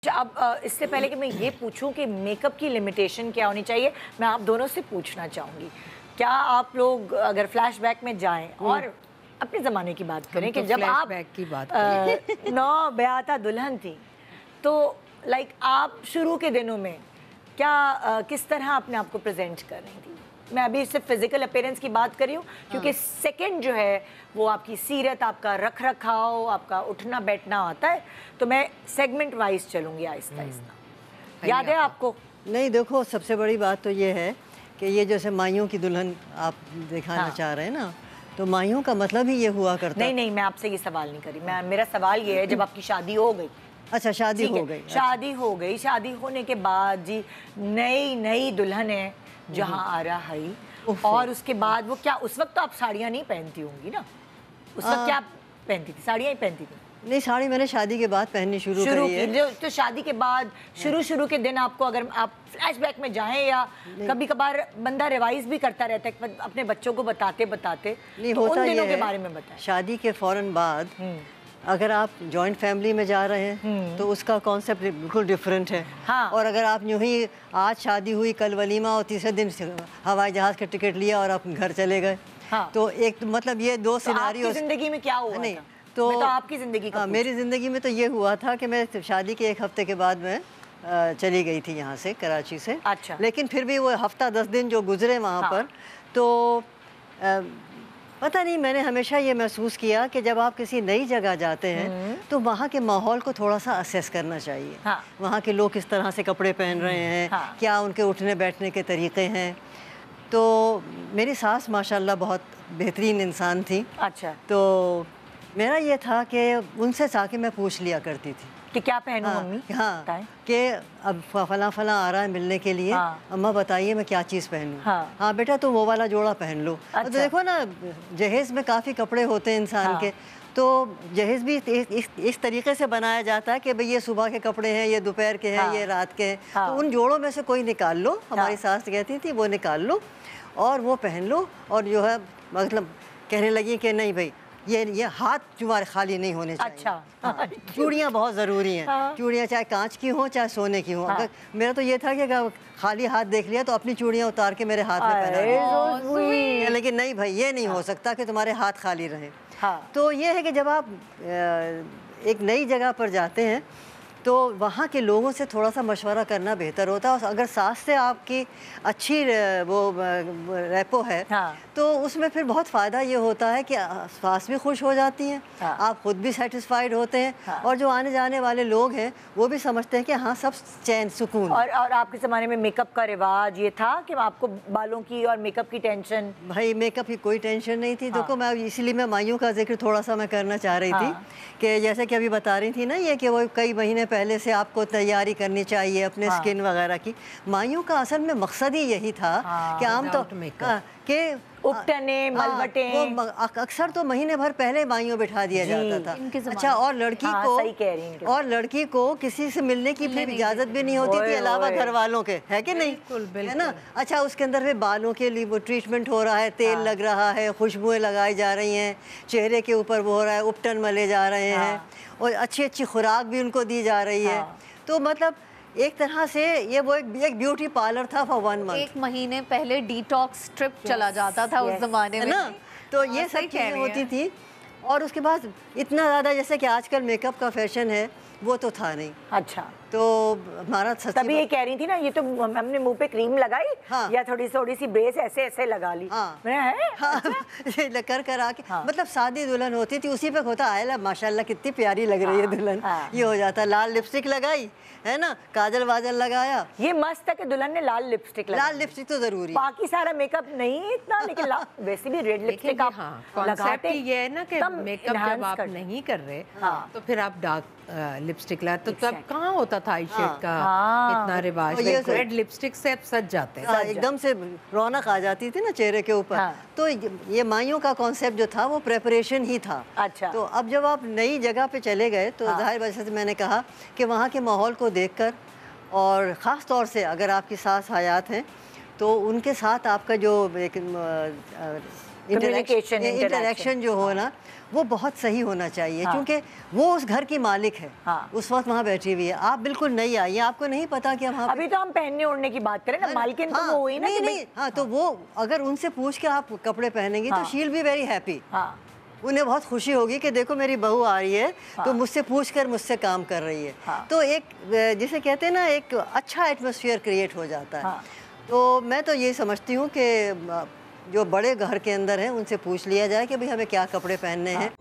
अच्छा, अब इससे पहले कि मैं ये पूछूं कि मेकअप की लिमिटेशन क्या होनी चाहिए, मैं आप दोनों से पूछना चाहूँगी, क्या आप लोग अगर फ्लैशबैक में जाएं और अपने ज़माने की बात करें कि जब आप की बात नौ ब्याहता दुल्हन थी, तो लाइक आप शुरू के दिनों में क्या किस तरह अपने आप को प्रेजेंट कर रही थी? मैं अभी सिर्फ फिजिकल अपीयरेंस की बात कर रही हूँ, क्योंकि सेकंड जो है वो आपकी सीरत, आपका रख रखाव, आपका उठना बैठना आता है। तो मैं सेगमेंट वाइज चलूँगी आहिस्ता आहिस्ता। याद है आपको? नहीं, देखो सबसे बड़ी बात तो ये है कि ये जैसे माइयों की दुल्हन आप दिखाना चाह रहे हैं ना, तो माइयों का मतलब ही ये हुआ करता। नहीं, मैं आपसे ये सवाल नहीं करी। मेरा सवाल ये है, जब आपकी शादी हो गई। अच्छा, शादी हो गई। शादी हो गई, शादी होने के बाद जी नई दुल्हन है जहाँ आ रहा है, और उसके बाद वो क्या, उस वक्त तो आप साड़ियाँ नहीं पहनती होंगी ना? उस वक्त क्या पहनती थी? साड़ियाँ ही पहनती थी? नहीं, साड़ी मैंने शादी के बाद पहननी शुरू करी है। तो शादी के बाद शुरू के दिन आपको, अगर आप फ्लैशबैक में जाएं या कभी कभार बंदा रिवाइज भी करता रहता है अपने बच्चों को बताते नहीं, तो होता उन दिनों ये के बारे में बताएं। शादी के फौरन बाद अगर आप जॉइंट फैमिली में जा रहे हैं तो उसका कॉन्सेप्ट बिल्कुल डिफरेंट है। हाँ। और अगर आप यूं ही आज शादी हुई, कल वलीमा और तीसरे दिन हवाई जहाज का टिकट लिया और आप घर चले गए, हाँ। तो एक मतलब ये दो सिनेरियो। आपकी जिंदगी में क्या हुआ? नहीं, तो आपकी जिंदगी का मेरी ज़िंदगी में तो ये हुआ था कि मैं शादी के एक हफ्ते के बाद मैं चली गई थी यहाँ से, कराची से। अच्छा। लेकिन फिर भी वो हफ्ता 10 दिन जो गुजरे वहाँ पर, तो पता नहीं, मैंने हमेशा ये महसूस किया कि जब आप किसी नई जगह जाते हैं तो वहाँ के माहौल को थोड़ा सा असेस करना चाहिए। हाँ। वहाँ के लोग किस तरह से कपड़े पहन रहे हैं, हाँ। क्या उनके उठने बैठने के तरीक़े हैं। तो मेरी सास माशाल्लाह बहुत बेहतरीन इंसान थी। अच्छा। तो मेरा ये था कि उनसे जाके मैं पूछ लिया करती थी कि क्या पहनूं मम्मी? हाँ, कि अब फला आ रहा है मिलने के लिए। हाँ। अम्मा बताइए मैं क्या चीज़ पहनूं। हाँ। बेटा तुम वो वाला जोड़ा पहन लो। अच्छा। तो देखो ना, जहेज़ में काफ़ी कपड़े होते हैं इंसान हाँ। के, तो जहेज़ भी इस तरीके से बनाया जाता है कि भाई ये सुबह के कपड़े हैं, ये दोपहर के हैं, हाँ। ये रात के हैं। हाँ। तो उन जोड़ों में से कोई निकाल लो, हमारी हाँ। सास कहती थी वो निकाल लो और वो पहन लो। और जो है मतलब कहने लगी कि नहीं भाई, ये हाथ तुम्हारे खाली नहीं होने चाहिए। अच्छा। हाँ, चूड़ियाँ बहुत ज़रूरी हैं। हाँ। चूड़ियाँ चाहे कांच की हों चाहे सोने की हों। हाँ। अगर मेरा तो ये था कि अगर खाली हाथ देख लिया तो अपनी चूड़ियाँ उतार के मेरे हाथ में पहना दी। लेकिन नहीं भाई, ये नहीं हो सकता कि तुम्हारे हाथ खाली रहें। हाँ। तो ये है कि जब आप एक नई जगह पर जाते हैं तो वहाँ के लोगों से थोड़ा सा मशवरा करना बेहतर होता है। अगर सास से आपकी अच्छी वो रेपो है, हाँ। तो उसमें फिर बहुत फ़ायदा ये होता है कि सास भी खुश हो जाती हैं। हाँ। आप ख़ुद भी सेटिस्फाइड होते हैं। हाँ। और जो आने जाने वाले लोग हैं वो भी समझते हैं कि हाँ, सब चैन सुकून। और आपके ज़माने में मेकअप का रिवाज ये था कि आपको बालों की और मेकअप की टेंशन? भाई मेकअप की कोई टेंशन नहीं थी। हाँ। देखो मैं इसीलिए मैं माइयों का जिक्र थोड़ा सा मैं करना चाह रही थी कि जैसे कि अभी बता रही थी ना ये कि वो कई महीने पहले से आपको तैयारी करनी चाहिए अपने स्किन वगैरह की। माइयों का असल में मकसद ही यही था कि आम तो कि उपटने, मलवटे, वो अक्सर तो महीने भर पहले माइयों बिठा दिया जाता था। अच्छा, और लड़की को सही कह रही हैं। और लड़की को किसी से मिलने की फिर इजाज़त भी नहीं होती थी अलावा घर वालों के, है कि नहीं? है ना? अच्छा, उसके अंदर फिर बालों के लिए वो ट्रीटमेंट हो रहा है, तेल लग रहा है, खुशबुएं लगाई जा रही हैं, चेहरे के ऊपर वो हो रहा है, उपटन मले जा रहे हैं और अच्छी अच्छी खुराक भी उनको दी जा रही है। तो मतलब एक तरह से ये वो एक ब्यूटी पार्लर था फॉर 1 मंथ। 1 महीने पहले डिटॉक्स ट्रिप चला जाता था उस जमाने में ना, तो ये सब चीज़ें होती थी। और उसके बाद इतना ज़्यादा जैसे कि आजकल मेकअप का फैशन है वो तो था नहीं। अच्छा, तो हमारा तभी ये कह रही थी ना, ये तो हमने मुंह पे क्रीम लगाई या थोड़ी सी बेस ऐसे लगा ली। कर आके मतलब शादी दुल्हन होती थी उसी पे होता आयला माशाल्लाह कितनी प्यारी लग रही है दुल्हन, ये हो जाता। लाल लिपस्टिक लगाई है ना, काजल वाजल लगाया, ये मस्त है कि दुल्हन ने लाल लिपस्टिक लगाई। लाल लिपस्टिक तो जरूरी, बाकी सारा मेकअप नहीं इतना, लेकिन वैसे भी रेड लिपस्टिक आप लगाते। ये है ना कि मेकअप जब आप नहीं कर रहे तो फिर आप डार्क लिपस्टिक लाए, तो तब कहाँ होता था आई शेड का इतना रिवाज। रेड लिपस्टिक से अब सज जाते हैं, एकदम से रौनक आ जाती थी ना चेहरे के ऊपर। तो ये माइयों का कॉन्सेप्ट जो था वो प्रेपरेशन ही था। अच्छा, तो अब जब आप नई जगह पे चले गए तो जाहिर वजह से मैंने कहा कि वहाँ के माहौल को देखकर, और ख़ास तौर से अगर आपकी सास हयात हैं तो उनके साथ आपका जो एक इंटरेक्शन जो हो ना वो बहुत सही होना चाहिए, क्योंकि वो उस घर की मालिक है, उस वक्त वहाँ बैठी हुई है, आप बिल्कुल नई आई हैं, आपको नहीं पता कि हम अभी तो हम पहनने ओढ़ने की बात करें ना, मालकिन तो वो हुई ना कि नहीं, हाँ, तो वो अगर उनसे पूछ के आप कपड़े पहनेंगी तो she will be very happy. उन्हें बहुत खुशी होगी कि देखो मेरी बहू आ रही है तो मुझसे पूछ कर मुझसे काम कर रही है। तो एक जिसे कहते हैं ना, एक अच्छा एटमॉस्फेयर क्रिएट हो जाता है। तो मैं तो ये समझती हूँ कि जो बड़े घर के अंदर हैं उनसे पूछ लिया जाए कि भाई हमें क्या कपड़े पहनने हैं।